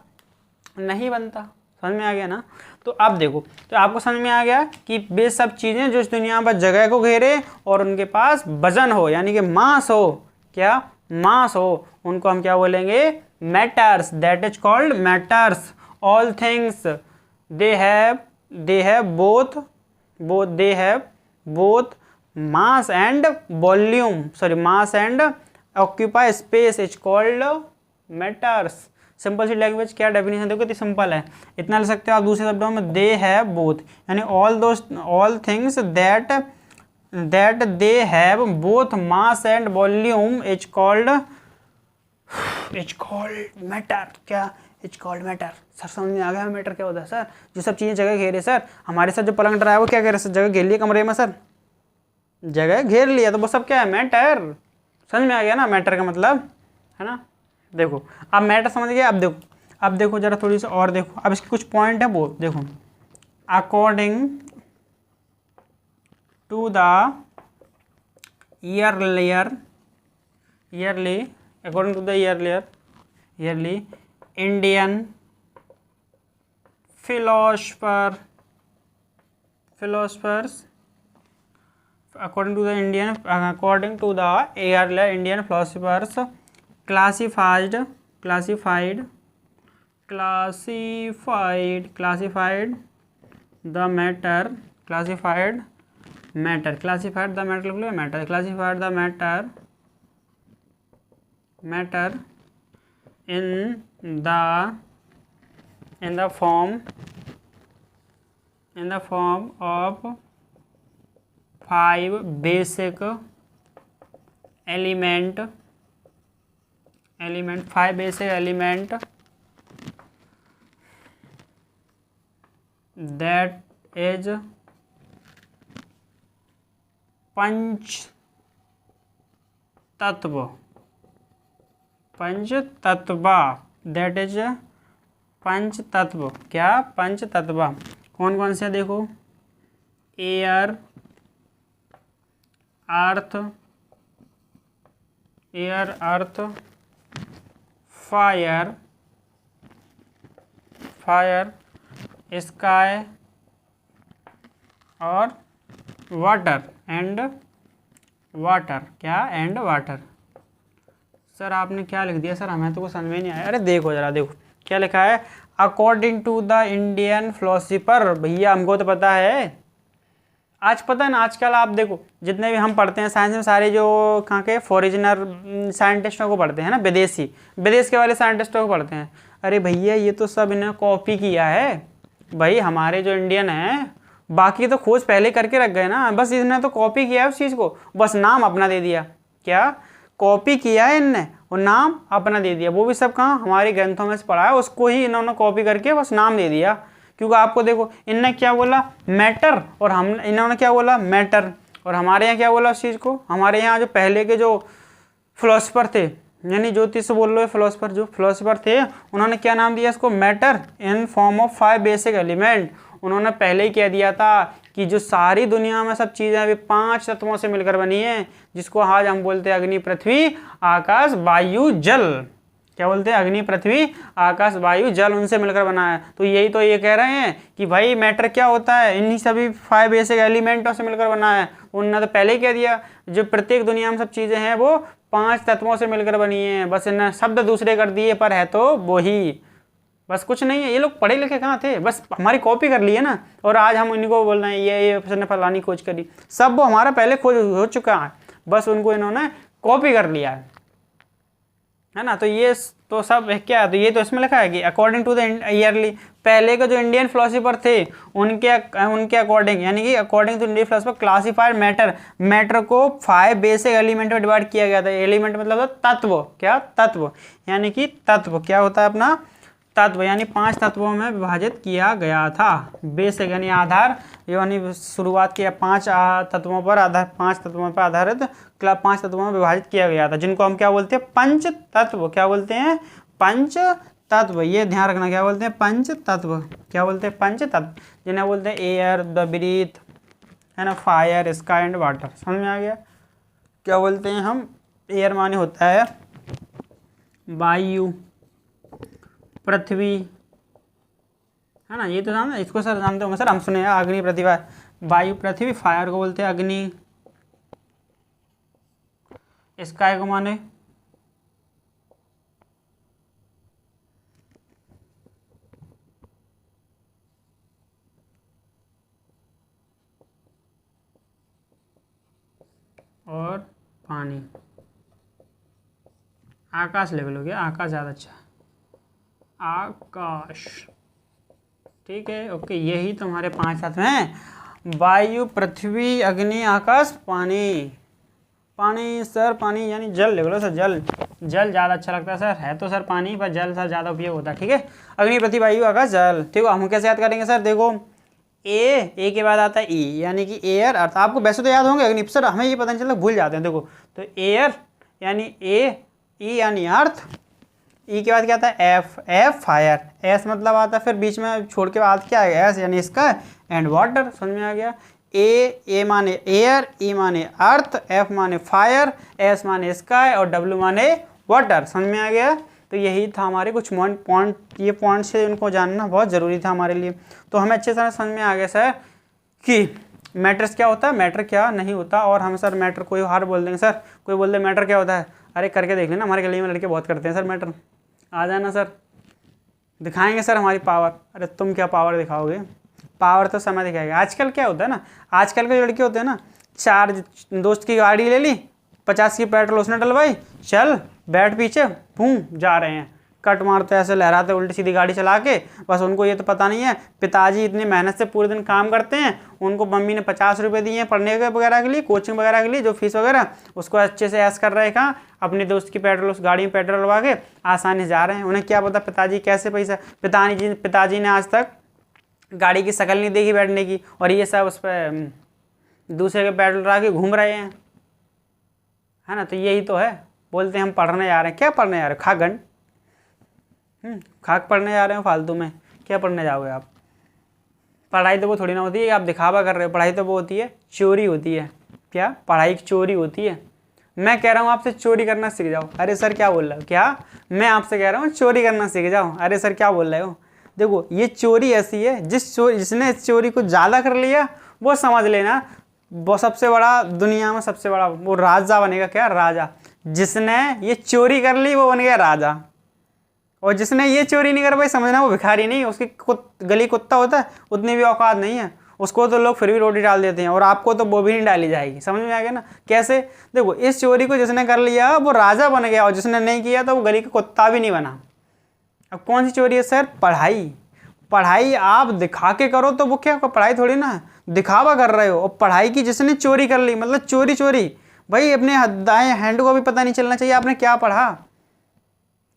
नहीं बनता। समझ में आ गया ना? तो अब देखो, तो आपको समझ में आ गया कि वे सब चीज़ें जो इस दुनिया पर जगह को घेरे और उनके पास वजन हो, यानी कि मास हो, क्या मास हो, उनको हम क्या बोलेंगे? Matters. That is called matters. All things they have both mass and volume, sorry mass and occupy space is called matters. Simple सी लैंग्वेज, क्या डेफिनेशन देखो कितनी सिंपल है, इतना ले सकते हो आप दूसरे शब्दों में, दे हैव बोथ, यानी all things that they have both mass and volume is called matter. क्या इज कॉल्ड मैटर? सर समझ में आ गया मैटर क्या होता है सर? जो सब चीज़ें जगह घेरे सर, हमारे साथ जो पलंग डरा है वो क्या कह रहे सर? जगह घेर लिया कमरे में सर, जगह घेर लिया, तो वो सब क्या है? मैटर। समझ में आ गया ना मैटर का मतलब, है ना। देखो अब मैटर समझ गया। अब देखो जरा थोड़ी सी और देखो, अब इसके कुछ पॉइंट है वो देखो। According to the yearly Indian philosophers, according to the yearly Indian philosophers classified the matter in the form of 5 basic element that is पंच तत्व, दैट इज पंच तत्व। क्या? पंच तत्व। कौन कौन से? देखो एयर, अर्थ, फायर, स्काई और वाटर एंड क्या? And water. सर आपने क्या लिख दिया सर, हमें तो कुछ समझ में नहीं आया। अरे देखो जरा, देखो क्या लिखा है, according to the Indian philosopher. भैया हमको तो पता है, आज पता है ना, आजकल आप देखो जितने भी हम पढ़ते हैं साइंस में, सारे जो कहाँ के फॉरिनर साइंटिस्टों को पढ़ते हैं ना, विदेश के वाले साइंटिस्टों को पढ़ते हैं। अरे भैया ये तो सब इन्हें कॉपी किया है भाई, हमारे जो इंडियन हैं, बाकी तो खोज पहले करके रख गए ना, बस इन्होंने तो कॉपी किया है उस चीज़ को, बस नाम अपना दे दिया। क्या? कॉपी किया है इनने और नाम अपना दे दिया। वो भी सब कहाँ? हमारे ग्रंथों में से पढ़ा है, उसको ही इन्होंने कॉपी करके बस नाम दे दिया। क्योंकि आपको देखो, इनने क्या बोला? मैटर, और इन्होंने क्या बोला? मैटर। और हमारे यहाँ क्या बोला उस चीज़ को? हमारे यहाँ जो पहले के जो फिलोसफर थे, यानी ज्योतिष बोल लो, फिलोसफर थे, उन्होंने क्या नाम दिया इसको? Matter in form of 5 basic element. उन्होंने पहले ही कह दिया था कि जो सारी दुनिया में सब चीज़ें अभी 5 तत्वों से मिलकर बनी है, जिसको आज हम बोलते हैं अग्नि, पृथ्वी, आकाश, वायु, जल। क्या बोलते हैं, अग्नि पृथ्वी आकाश वायु जल उनसे मिलकर बना है। तो यही तो ये कह रहे हैं कि भाई मैटर क्या होता है, इन्हीं सभी 5 बेसिक एलिमेंटों से मिलकर बना है। उन्होंने तो पहले ही कह दिया, जो प्रत्येक दुनिया में सब चीज़ें हैं वो 5 तत्वों से मिलकर बनी है। बस इन्हें शब्द दूसरे कर दिए, पर है तो वो ही, बस कुछ नहीं है। ये लोग पढ़े लिखे कहाँ थे, बस हमारी कॉपी कर ली है ना, और आज हम इनको बोल रहे हैं ये उसने फलानी खोज करी। सब वो हमारा पहले खोज हो चुका है, बस उनको इन्होंने कॉपी कर लिया है ना। तो ये तो सब क्या है, तो ये तो इसमें लिखा है कि अकॉर्डिंग टू द ईयरली, पहले के जो इंडियन फिलोसफर थे उनके अकॉर्डिंग, यानी कि according to Indian philosopher classified matter को 5 बेसिक एलिमेंट में डिवाइड किया गया था। एलिमेंट मतलब तत्व, क्या तत्व, यानी कि तत्व क्या होता है अपना तत्व, यानी 5 तत्वों में विभाजित किया गया था। बेसिक यानी आधार, यानी शुरुआत किया 5 तत्वों पर आधारित 5 तत्वों में विभाजित किया गया था, जिनको हम क्या बोलते हैं, पंच तत्व। क्या बोलते हैं, पंच तत्व। ये ध्यान रखना, क्या बोलते हैं, पंच तत्व। क्या बोलते हैं, पंच तत्व, जिन्हें बोलते हैं एयर, द ब्रीथ, है ना, फायर, स्काई एंड वाटर। समझ में आ गया। क्या बोलते हैं हम, एयर माने होता है वायु, पृथ्वी, है ना, ये तो जानते, इसको सर जानते होंगे सर, हम सुने हैं अग्नि पृथ्वी वायु पृथ्वी। फायर को बोलते हैं अग्नि, स्काई को माने और पानी। आकाश लेवल हो गया, आकाश ज़्यादा अच्छा, आकाश, ठीक है, ओके। यही तुम्हारे 5 तत्व हैं, वायु, पृथ्वी, अग्नि, आकाश, पानी। पानी सर, पानी यानी जल ले बोलो सर, जल ज़्यादा अच्छा लगता है सर, है तो सर पानी, पर जल सर ज़्यादा उपयोग होता है, ठीक है। अग्नि, पृथ्वी, वायु, आकाश, जल, ठीक है। हम कैसे याद करेंगे सर, देखो ए के बाद आता है ई, यानी कि एयर अर्थ। आपको वैसे तो याद होंगे अग्नि, सर हमें ये पता नहीं चलता, भूल जाते हैं। देखो तो एयर यानी ए, ई यानी अर्थ, ई के बाद क्या आता है एफ फायर, एस मतलब आता है फिर बीच में छोड़ के बाद क्या है एस, यानी इसका एंड वाटर। समझ में आ गया। ए माने एयर, ई माने अर्थ, एफ माने फायर, एस माने स्काई और डब्ल्यू माने वाटर। समझ में आ गया। तो यही था हमारे कुछ पॉइंट, ये पॉइंट से उनको जानना बहुत ज़रूरी था हमारे लिए। तो हमें अच्छे तरह समझ में आ गया सर कि मैटर्स क्या होता है, मैटर क्या नहीं होता। और हम सर मैटर कोई हार बोल देंगे सर, कोई बोल दे मैटर क्या होता है, अरे करके देख लेना, हमारे गली में लड़के बहुत करते हैं सर मैटर, आ जाना सर, दिखाएंगे सर हमारी पावर। अरे तुम क्या पावर दिखाओगे, पावर तो समय दिखाएगा। आजकल क्या होता है ना, आजकल के लड़के होते हैं ना, 4 दोस्त की गाड़ी ले ली, 50 की पेट्रोल उसने डलवाई, चल बैठ पीछे, बूम जा रहे हैं, कट मारते ऐसे लहराते उल्टी सीधी गाड़ी चला के। बस उनको ये तो पता नहीं है पिताजी इतनी मेहनत से पूरे दिन काम करते हैं, उनको मम्मी ने 50 रुपये दिए हैं पढ़ने के वगैरह के लिए, कोचिंग वगैरह के लिए जो फीस वगैरह, उसको अच्छे से ऐश कर रहे हैं कहाँ, अपने दोस्त की पेट्रोल उस गाड़ी में पेट्रोल लगा के आसानी से जा रहे हैं। उन्हें क्या पता पिताजी कैसे पैसा, पिताजी ने आज तक गाड़ी की शक्ल नहीं देखी बैठने की, और ये सब उस पर दूसरे के पेट्रोल लगा के घूम रहे हैं, है ना। तो यही तो है, बोलते हैं हम पढ़ने जा रहे हैं, क्या पढ़ने जा रहे हो, खागन खाक पढ़ने जा रहे हो फालतू में, क्या पढ़ने जाओगे आप। पढ़ाई तो वो थोड़ी ना होती है, आप दिखावा कर रहे हो, पढ़ाई तो वो होती है चोरी होती है। क्या, पढ़ाई की चोरी होती है। मैं कह रहा हूँ आपसे चोरी करना सीख जाओ, अरे सर क्या बोल रहे हो, क्या मैं आपसे कह रहा हूँ चोरी करना सीख जाओ, अरे सर क्या बोल रहे हो। देखो ये चोरी ऐसी है, जिसने इस चोरी को ज़्यादा कर लिया वो समझ लेना वो सबसे बड़ा, दुनिया में सबसे बड़ा वो राजा बनेगा। क्या, राजा। जिसने ये चोरी कर ली वो बन गया राजा, और जिसने ये चोरी नहीं कर पाई समझना वो भिखारी नहीं, उसकी गली कुत्ता होता है उतनी भी औकात नहीं है, उसको तो लोग फिर भी रोटी डाल देते हैं, और आपको तो वो भी नहीं डाली जाएगी। समझ में आ गया ना कैसे। देखो इस चोरी को जिसने कर लिया वो राजा बन गया, और जिसने नहीं किया तो वो गली का कुत्ता भी नहीं बना। अब कौन सी चोरी है सर, पढ़ाई। पढ़ाई आप दिखा के करो तो वो क्या, पढ़ाई थोड़ी ना दिखावा कर रहे हो। और पढ़ाई की जिसने चोरी कर ली, मतलब चोरी भाई, अपने दाएं हैंड को भी पता नहीं चलना चाहिए आपने क्या पढ़ा,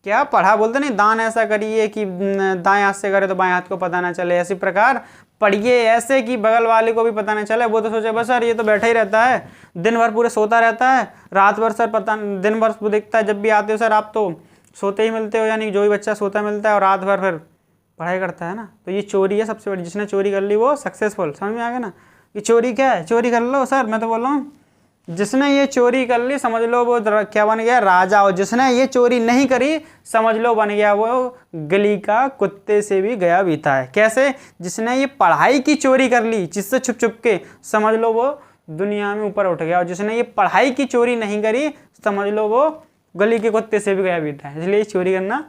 क्या पढ़ा। बोलते नहीं दान ऐसा करिए कि दाएं हाथ से करे तो बाएं हाथ को पता ना चले, इसी प्रकार पढ़िए ऐसे कि बगल वाले को भी पता ना चले। वो तो सोचे बस सर ये तो बैठा ही रहता है, दिन भर पूरे सोता रहता है, रात भर सर पता दिन भर वो दिखता है, जब भी आते हो सर आप तो सोते ही मिलते हो, यानी जो भी बच्चा सोता मिलता है और रात भर फिर पढ़ाई करता है ना। तो ये चोरी है सबसे बड़ी, जिसने चोरी कर ली वो सक्सेसफुल। समझ में आ गया ना। ये चोरी क्या है, चोरी कर लो सर, मैं तो बोल रहा हूँ जिसने ये चोरी कर ली समझ लो वो क्या बन गया, राजा। और जिसने ये चोरी नहीं करी समझ लो बन गया वो गली का कुत्ते से भी गया बीता है। कैसे? जिसने ये पढ़ाई की चोरी कर ली जिससे छुप छुप के, समझ लो वो दुनिया में ऊपर उठ गया। और जिसने ये पढ़ाई की चोरी नहीं करी समझ लो वो गली के कुत्ते से भी गया बीता है। इसलिए चोरी करना,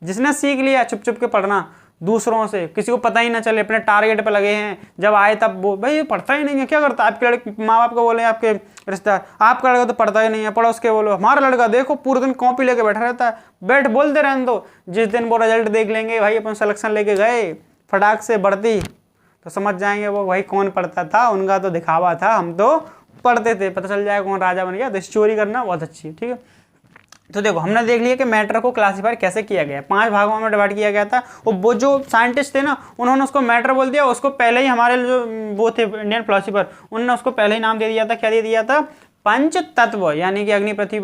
जिसने सीख लिया छुप छुप के पढ़ना दूसरों से, किसी को पता ही ना चले, अपने टारगेट पे लगे हैं, जब आए तब वो भाई ये पढ़ता ही नहीं है, क्या करता है? आपके लड़के माँ बाप को बोले, आपके रिश्तेदार, आपका लड़का तो पढ़ता ही नहीं है, पड़ोस के बोलो हमारा लड़का देखो पूरे दिन कॉपी लेके बैठा रहता है, बैठ बोलते रहने दो। जिस दिन वो रिजल्ट देख लेंगे भाई अपन सिलेक्शन लेके गए फटाक से बढ़ती, तो समझ जाएंगे वो भाई कौन पढ़ता था, उनका तो दिखावा था, हम तो पढ़ते थे, पता चल जाएगा कौन राजा बन गया। तो चोरी करना बहुत अच्छी है, ठीक है। तो देखो हमने देख लिया कि मैटर को क्लासीफाई कैसे किया गया, 5 भागों में डिवाइड किया गया था। और वो जो साइंटिस्ट थे ना उन्होंने उसको मैटर बोल दिया, उसको पहले ही हमारे जो वो थे इंडियन फिलोसफर उन्होंने उसको पहले ही नाम दे दिया था, क्या दे दिया था? पंच तत्व, यानी कि अग्नि, पृथ्वी,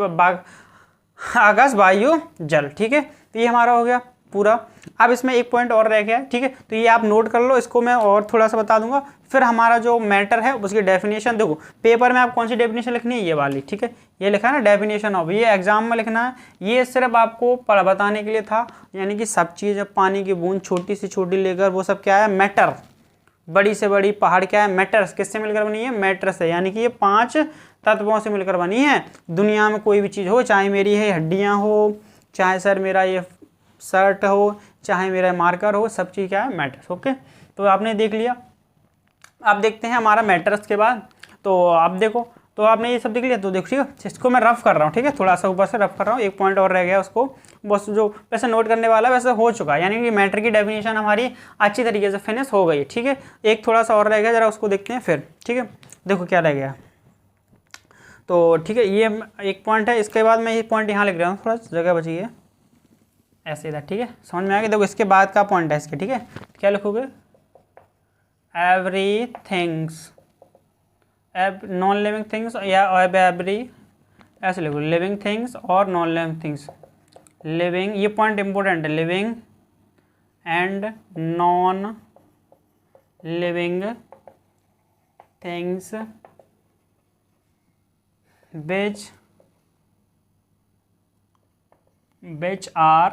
आकाश, वायु, जल, ठीक है। तो ये हमारा हो गया पूरा। अब इसमें एक पॉइंट और रह गया, ठीक है, तो ये आप नोट कर लो, इसको मैं और थोड़ा सा बता दूंगा। फिर हमारा जो मैटर है उसकी डेफिनेशन, देखो पेपर में आप कौन सी डेफिनेशन लिखनी है, ये वाली, ठीक है, ये लिखा है ना डेफिनेशन ऑफ, ये एग्जाम में लिखना है। ये सिर्फ आपको बताने के लिए था, यानी कि सब चीज़, पानी की बूंद छोटी से छोटी लेकर वो सब क्या है, मैटर, बड़ी से बड़ी पहाड़ क्या है, मैटर्स, किससे मिलकर बनी है, मैटर से, यानी कि ये 5 तत्वों से मिलकर बनी है। दुनिया में कोई भी चीज़ हो, चाहे मेरी है हड्डियाँ हो, चाहे सर मेरा ये शर्ट हो, चाहे मेरा मार्कर हो, सब चीज़ क्या है, मैटर्स। ओके, तो आपने देख लिया। आप देखते हैं हमारा मैटर्स के बाद, तो आप देखो, तो आपने ये सब देख लिया। तो देखो ठीक है, इसको मैं रफ कर रहा हूँ, ठीक है, थोड़ा सा ऊपर से रफ कर रहा हूँ, एक पॉइंट और रह गया, उसको बस जो वैसे नोट करने वाला वैसे हो चुका है, यानी कि मैटर की डेफिनेशन हमारी अच्छी तरीके से फिनिश हो गई, ठीक है। एक थोड़ा सा और रह गया, जरा उसको देखते हैं फिर, ठीक है। देखो क्या रह गया, तो ठीक है, ये एक पॉइंट है, इसके बाद मैं ये पॉइंट यहाँ लिख रहा हूँ, थोड़ा जगह बची है ऐसे इधर, ठीक है, समझ में आ गया। देखो इसके बाद का पॉइंट है इसके, ठीक है, क्या लिखोगे, every things, non living things या एवरी, ऐसे लिखो, लिविंग थिंग्स और नॉन लिविंग थिंग्स, लिविंग, ये पॉइंट इंपॉर्टेंट है, living and non living things which are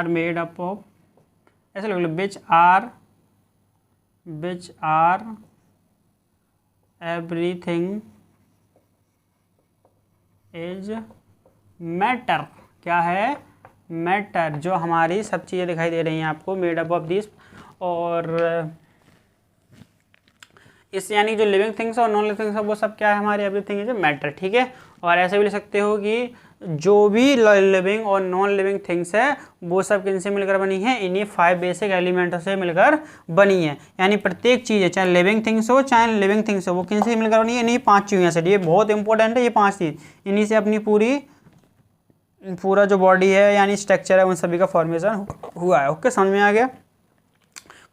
made up of, ऐसे लिख लो, which are everything is matter, क्या है, मैटर, जो हमारी सब चीज़ें दिखाई दे रही हैं आपको, मेड अप ऑफ दिस, और इस यानी जो लिविंग थिंग्स और नॉन लिविंग थिंग्स वो सब क्या है, हमारी एवरीथिंग इज मैटर, ठीक है। और ऐसे भी लिख सकते हो कि जो भी लिविंग और नॉन लिविंग थिंग्स है वो सब किनसे मिलकर बनी है, इन्हीं 5 बेसिक एलिमेंटों से मिलकर बनी है। यानी प्रत्येक चीज़ है, चाहे लिविंग थिंग्स हो चाहे लिविंग थिंग्स हो, वो किनसे मिलकर बनी है, इन्हीं 5 चीज़ों से। ये बहुत इंपॉर्टेंट है, ये 5 चीज़, इन्हीं से अपनी पूरा जो बॉडी है यानी स्ट्रक्चर है उन सभी का फॉर्मेशन हुआ है। ओके, समझ में आ गया।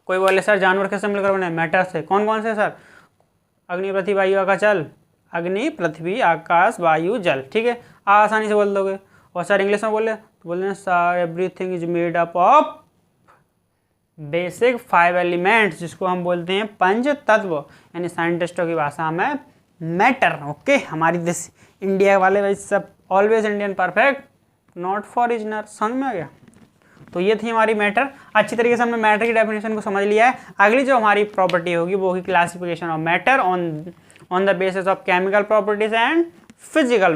कोई बोले सर जानवर कैसे मिलकर बने, मैटर से, कौन कौन से सर, अग्नि, पृथ्वी, वायु, आकाश, जल, अग्नि, पृथ्वी, आकाश, वायु, जल, ठीक है, आसानी से बोल दोगे। और सर इंग्लिश में बोले तो बोल देना sir everything is made up of basic 5 elements, जिसको हम बोलते हैं पंच तत्व, यानी साइंटिस्टों की भाषा में मैटर। ओके, हमारी दिस इंडिया वाले भाई सब ऑलवेज इंडियन परफेक्ट, नॉट फॉरिजनर, समझ में आ गया। तो ये थी हमारी मैटर, अच्छी तरीके से हमने मैटर की डेफिनेशन को समझ लिया है। अगली जो हमारी प्रॉपर्टी होगी वो होगी classification of matter on the basis of chemical properties and physical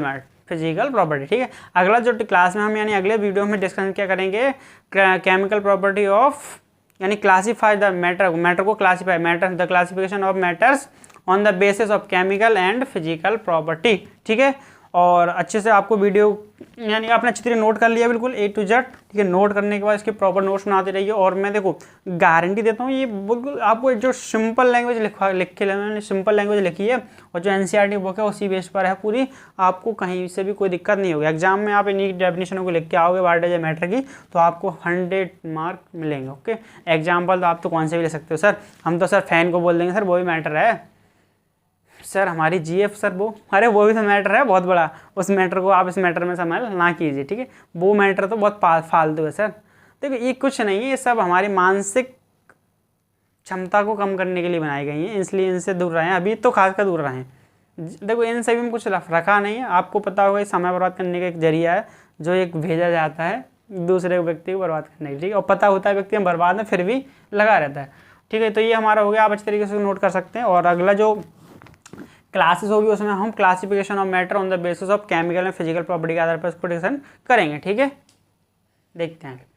property, ठीक है। अगला जो क्लास में हम यानी अगले वीडियो में डिस्कशन क्या करेंगे, केमिकल प्रॉपर्टी ऑफ, यानी क्लासीफाई द मैटर को classify, the classification of matters on the basis of chemical and physical property, ठीक है। और अच्छे से आपको वीडियो यानी आपने अच्छी तरह नोट कर लिया बिल्कुल A to Z, ठीक है। नोट करने के बाद इसके प्रॉपर नोट्स बनाते रहिए, और मैं देखो गारंटी देता हूँ ये बिल्कुल आपको जो सिंपल लैंग्वेज लिख के मैंने सिंपल लैंग्वेज लिखी है और जो NCERT बुक है उसी बेस पर है पूरी, आपको कहीं से भी कोई दिक्कत नहीं होगी। एग्जाम में आप इन्हीं डेफिनेशनों को लिख के आओगे व्हाट इज ए मैटर की, तो आपको 100 मार्क मिलेंगे। ओके, एग्जाम्पल तो आप तो कौन से भी ले सकते हो, सर हम तो सर फैन को बोल देंगे सर वो भी मैटर है, सर हमारी GF सर वो, अरे वो भी तो मैटर है बहुत बड़ा, उस मैटर को आप इस मैटर में शामिल ना कीजिए, ठीक है। वो मैटर तो बहुत फालतू है सर। देखो ये कुछ नहीं है, ये सब हमारी मानसिक क्षमता को कम करने के लिए बनाई गई हैं, इसलिए इनसे दूर रहें, अभी तो खासकर दूर रहें। देखो इन सभी में कुछ रखा नहीं है, आपको पता होगा समय बर्बाद करने का एक जरिया है जो एक भेजा जाता है दूसरे व्यक्ति को बर्बाद करने के लिए, और पता होता है व्यक्ति में बर्बाद में फिर भी लगा रहता है। ठीक है, तो ये हमारा हो गया, आप अच्छी तरीके से नोट कर सकते हैं। और अगला जो क्लासेस होगी उसमें हम classification of matter on the basis of chemical and physical property के आधार पर उसको डिस्कशन करेंगे। ठीक है, देखते हैं।